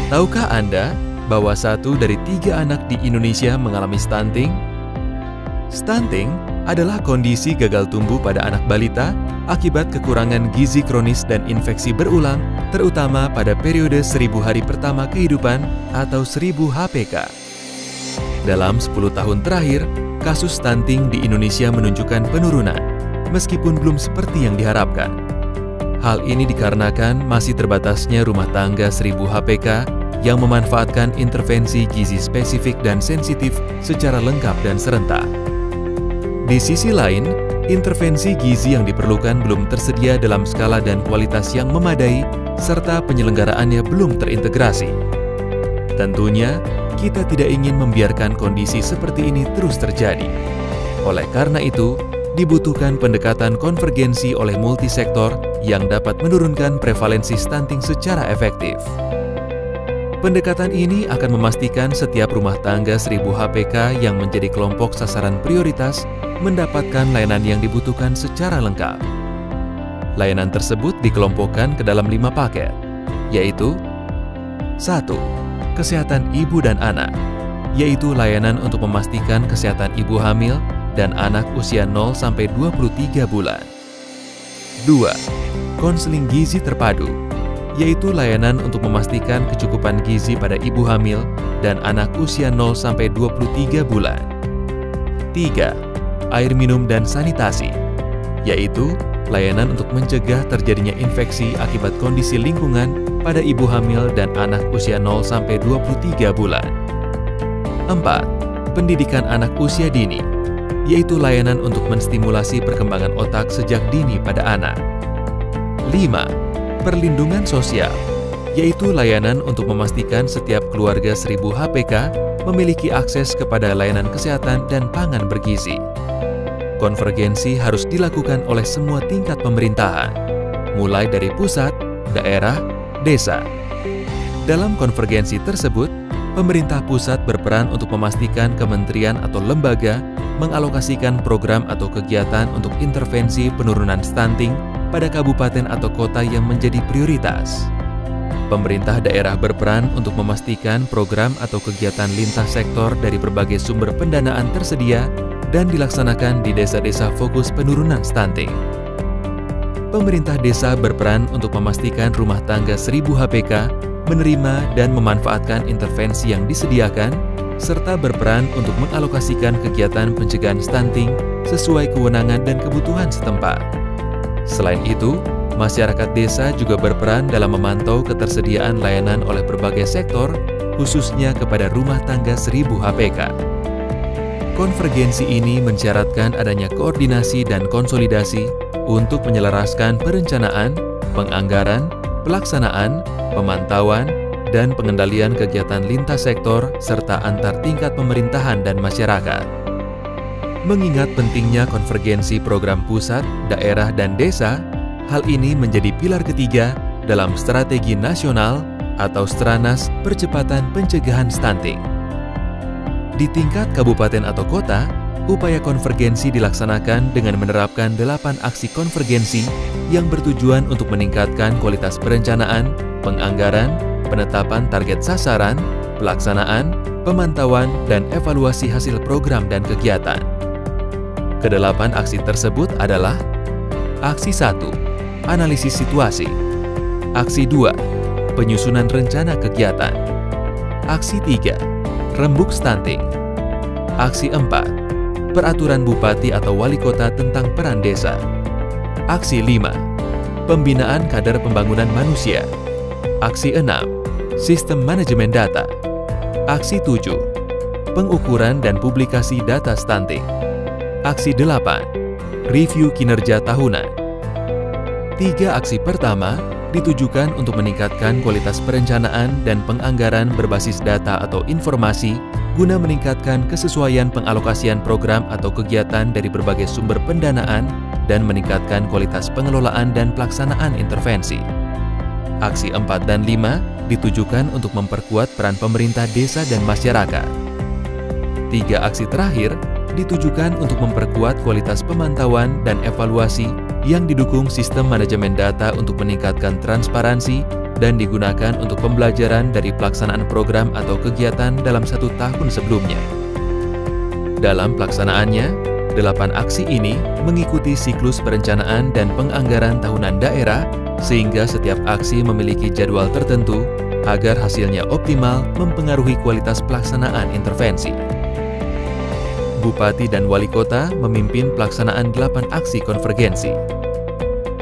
Tahukah Anda bahwa 1 dari 3 anak di Indonesia mengalami stunting? Stunting adalah kondisi gagal tumbuh pada anak balita akibat kekurangan gizi kronis dan infeksi berulang, terutama pada periode 1000 hari pertama kehidupan atau 1000 HPK. Dalam 10 tahun terakhir, kasus stunting di Indonesia menunjukkan penurunan, meskipun belum seperti yang diharapkan. Hal ini dikarenakan masih terbatasnya rumah tangga 1000 HPK yang memanfaatkan intervensi gizi spesifik dan sensitif secara lengkap dan serentak. Di sisi lain, intervensi gizi yang diperlukan belum tersedia dalam skala dan kualitas yang memadai, serta penyelenggaraannya belum terintegrasi. Tentunya, kita tidak ingin membiarkan kondisi seperti ini terus terjadi. Oleh karena itu, dibutuhkan pendekatan konvergensi oleh multisektor yang dapat menurunkan prevalensi stunting secara efektif. Pendekatan ini akan memastikan setiap rumah tangga 1000 HPK yang menjadi kelompok sasaran prioritas mendapatkan layanan yang dibutuhkan secara lengkap. Layanan tersebut dikelompokkan ke dalam 5 paket, yaitu 1. Kesehatan ibu dan anak, yaitu layanan untuk memastikan kesehatan ibu hamil dan anak usia 0-23 bulan. 2. Konseling gizi terpadu, yaitu layanan untuk memastikan kecukupan gizi pada ibu hamil dan anak usia 0-23 bulan. 3. Air minum dan sanitasi, yaitu layanan untuk mencegah terjadinya infeksi akibat kondisi lingkungan pada ibu hamil dan anak usia 0-23 bulan. 4. Pendidikan anak usia dini, yaitu layanan untuk menstimulasi perkembangan otak sejak dini pada anak. 5. Perlindungan sosial, yaitu layanan untuk memastikan setiap keluarga 1000 HPK memiliki akses kepada layanan kesehatan dan pangan bergizi. Konvergensi harus dilakukan oleh semua tingkat pemerintahan, mulai dari pusat, daerah, desa. Dalam konvergensi tersebut, pemerintah pusat berperan untuk memastikan kementerian atau lembaga mengalokasikan program atau kegiatan untuk intervensi penurunan stunting pada kabupaten atau kota yang menjadi prioritas. Pemerintah daerah berperan untuk memastikan program atau kegiatan lintas sektor dari berbagai sumber pendanaan tersedia dan dilaksanakan di desa-desa fokus penurunan stunting. Pemerintah desa berperan untuk memastikan rumah tangga 1000 HPK menerima dan memanfaatkan intervensi yang disediakan, serta berperan untuk mengalokasikan kegiatan pencegahan stunting sesuai kewenangan dan kebutuhan setempat. Selain itu, masyarakat desa juga berperan dalam memantau ketersediaan layanan oleh berbagai sektor, khususnya kepada rumah tangga 1000 HPK. Konvergensi ini mensyaratkan adanya koordinasi dan konsolidasi untuk menyelaraskan perencanaan, penganggaran, pelaksanaan, pemantauan, dan pengendalian kegiatan lintas sektor serta antar tingkat pemerintahan dan masyarakat. Mengingat pentingnya konvergensi program pusat, daerah, dan desa, hal ini menjadi pilar ketiga dalam Strategi Nasional atau Stranas Percepatan Pencegahan Stunting. Di tingkat kabupaten atau kota, upaya konvergensi dilaksanakan dengan menerapkan 8 aksi konvergensi yang bertujuan untuk meningkatkan kualitas perencanaan, penganggaran, penetapan target sasaran, pelaksanaan, pemantauan, dan evaluasi hasil program dan kegiatan. Kedelapan aksi tersebut adalah: Aksi 1. Analisis situasi. Aksi 2. Penyusunan rencana kegiatan. Aksi 3. Rembuk stunting. Aksi 4. Peraturan Bupati atau Wali Kota tentang peran desa. Aksi 5. Pembinaan kader pembangunan manusia. Aksi 6. Sistem manajemen data. Aksi 7. Pengukuran dan publikasi data stunting. Aksi 8. Review kinerja tahunan. 3 aksi pertama ditujukan untuk meningkatkan kualitas perencanaan dan penganggaran berbasis data atau informasi guna meningkatkan kesesuaian pengalokasian program atau kegiatan dari berbagai sumber pendanaan dan meningkatkan kualitas pengelolaan dan pelaksanaan intervensi. Aksi 4 dan 5 ditujukan untuk memperkuat peran pemerintah desa dan masyarakat. 3 aksi terakhir ditujukan untuk memperkuat kualitas pemantauan dan evaluasi yang didukung sistem manajemen data untuk meningkatkan transparansi, dan digunakan untuk pembelajaran dari pelaksanaan program atau kegiatan dalam 1 tahun sebelumnya. Dalam pelaksanaannya, 8 aksi ini mengikuti siklus perencanaan dan penganggaran tahunan daerah sehingga setiap aksi memiliki jadwal tertentu agar hasilnya optimal mempengaruhi kualitas pelaksanaan intervensi. Bupati dan Wali Kota memimpin pelaksanaan 8 aksi konvergensi.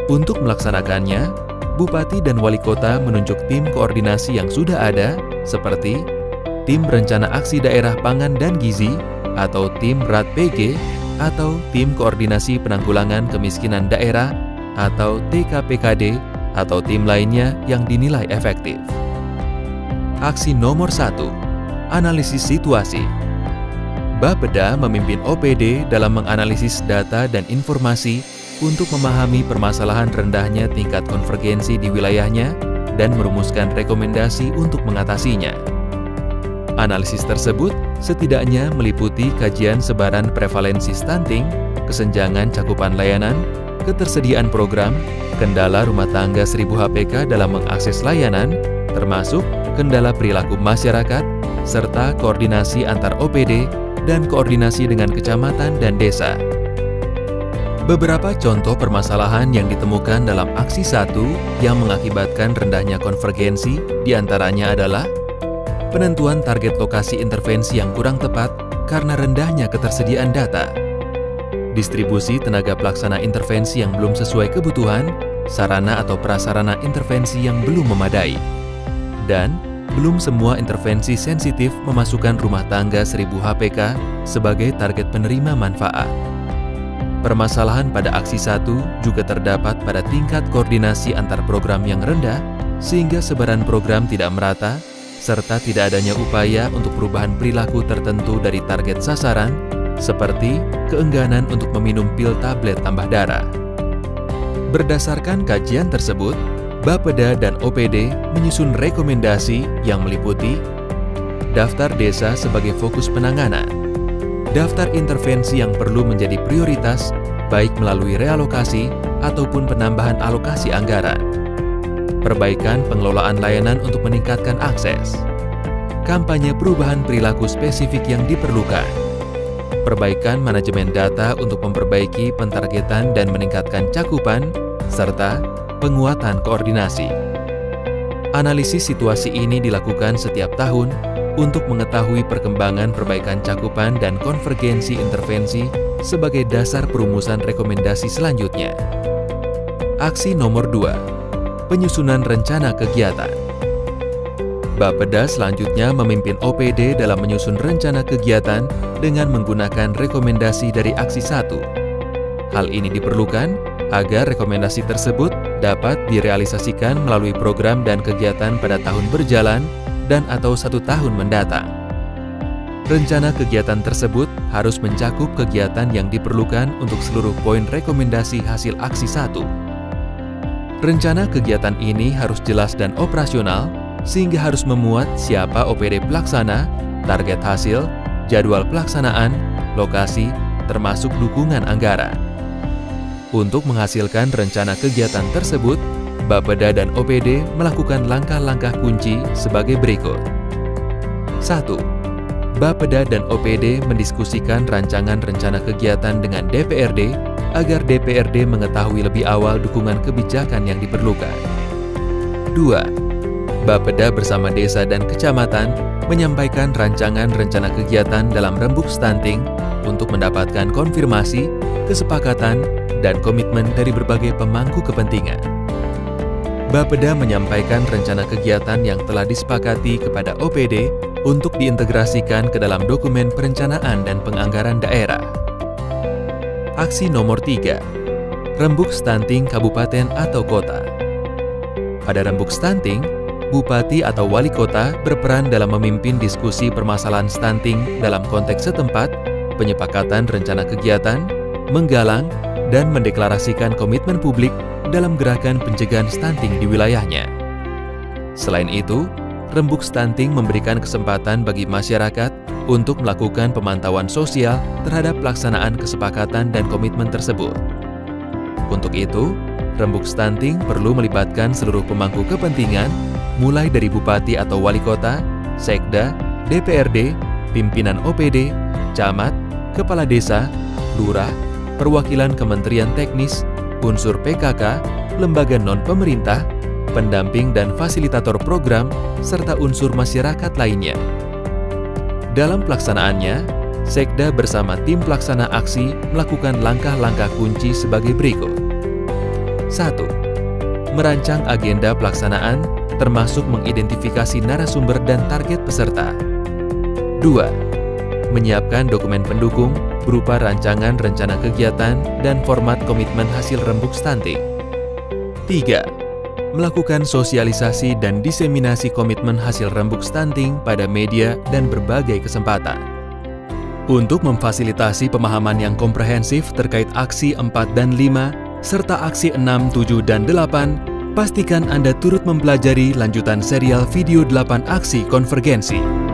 Untuk melaksanakannya, Bupati dan Wali Kota menunjuk tim koordinasi yang sudah ada, seperti Tim Rencana Aksi Daerah Pangan dan Gizi, atau Tim RAT-PG, atau Tim Koordinasi Penanggulangan Kemiskinan Daerah, atau TKPKD, atau tim lainnya yang dinilai efektif. Aksi nomor 1, analisis situasi. Bapeda memimpin OPD dalam menganalisis data dan informasi untuk memahami permasalahan rendahnya tingkat konvergensi di wilayahnya dan merumuskan rekomendasi untuk mengatasinya. Analisis tersebut setidaknya meliputi kajian sebaran prevalensi stunting, kesenjangan cakupan layanan, ketersediaan program, kendala rumah tangga 1000 HPK dalam mengakses layanan, termasuk kendala perilaku masyarakat, serta koordinasi antar OPD dan koordinasi dengan kecamatan dan desa. Beberapa contoh permasalahan yang ditemukan dalam aksi 1 yang mengakibatkan rendahnya konvergensi diantaranya adalah penentuan target lokasi intervensi yang kurang tepat karena rendahnya ketersediaan data, distribusi tenaga pelaksana intervensi yang belum sesuai kebutuhan, sarana atau prasarana intervensi yang belum memadai, dan belum semua intervensi sensitif memasukkan rumah tangga 1000 HPK sebagai target penerima manfaat. Permasalahan pada aksi 1 juga terdapat pada tingkat koordinasi antar program yang rendah, sehingga sebaran program tidak merata, serta tidak adanya upaya untuk perubahan perilaku tertentu dari target sasaran, seperti keengganan untuk meminum pil tablet tambah darah. Berdasarkan kajian tersebut, Bapeda dan OPD menyusun rekomendasi yang meliputi daftar desa sebagai fokus penanganan, daftar intervensi yang perlu menjadi prioritas, baik melalui realokasi ataupun penambahan alokasi anggaran, perbaikan pengelolaan layanan untuk meningkatkan akses, kampanye perubahan perilaku spesifik yang diperlukan, perbaikan manajemen data untuk memperbaiki pentargetan dan meningkatkan cakupan, serta penguatan koordinasi. Analisis situasi ini dilakukan setiap tahun untuk mengetahui perkembangan perbaikan cakupan dan konvergensi intervensi sebagai dasar perumusan rekomendasi selanjutnya. Aksi nomor 2, penyusunan rencana kegiatan. Bapeda selanjutnya memimpin OPD dalam menyusun rencana kegiatan dengan menggunakan rekomendasi dari aksi 1. Hal ini diperlukan agar rekomendasi tersebut dapat direalisasikan melalui program dan kegiatan pada tahun berjalan dan atau 1 tahun mendatang. Rencana kegiatan tersebut harus mencakup kegiatan yang diperlukan untuk seluruh poin rekomendasi hasil aksi 1. Rencana kegiatan ini harus jelas dan operasional, sehingga harus memuat siapa OPD pelaksana, target hasil, jadwal pelaksanaan, lokasi, termasuk dukungan anggaran. Untuk menghasilkan rencana kegiatan tersebut, Bapeda dan OPD melakukan langkah-langkah kunci sebagai berikut. 1. Bapeda dan OPD mendiskusikan rancangan rencana kegiatan dengan DPRD agar DPRD mengetahui lebih awal dukungan kebijakan yang diperlukan. 2. Bapeda bersama desa dan kecamatan menyampaikan rancangan rencana kegiatan dalam rembuk stunting untuk mendapatkan konfirmasi, kesepakatan, dan komitmen dari berbagai pemangku kepentingan. Bapeda menyampaikan rencana kegiatan yang telah disepakati kepada OPD untuk diintegrasikan ke dalam dokumen perencanaan dan penganggaran daerah. Aksi nomor 3, rembuk stunting kabupaten atau kota. Pada rembuk stunting, Bupati atau Wali Kota berperan dalam memimpin diskusi permasalahan stunting dalam konteks setempat, penyepakatan rencana kegiatan, menggalang, dan mendeklarasikan komitmen publik dalam gerakan pencegahan stunting di wilayahnya. Selain itu, rembuk stunting memberikan kesempatan bagi masyarakat untuk melakukan pemantauan sosial terhadap pelaksanaan kesepakatan dan komitmen tersebut. Untuk itu, rembuk stunting perlu melibatkan seluruh pemangku kepentingan mulai dari Bupati atau Wali Kota, Sekda, DPRD, pimpinan OPD, camat, kepala desa, lurah, perwakilan kementerian teknis, unsur PKK, lembaga non-pemerintah, pendamping dan fasilitator program, serta unsur masyarakat lainnya. Dalam pelaksanaannya, Sekda bersama tim pelaksana aksi melakukan langkah-langkah kunci sebagai berikut. 1. Merancang agenda pelaksanaan, termasuk mengidentifikasi narasumber dan target peserta. 2. Menyiapkan dokumen pendukung berupa rancangan rencana kegiatan dan format komitmen hasil rembuk stunting. 3. Melakukan sosialisasi dan diseminasi komitmen hasil rembuk stunting pada media dan berbagai kesempatan. Untuk memfasilitasi pemahaman yang komprehensif terkait aksi 4 dan 5, serta aksi 6, 7, dan 8, pastikan Anda turut mempelajari lanjutan serial video 8 aksi konvergensi.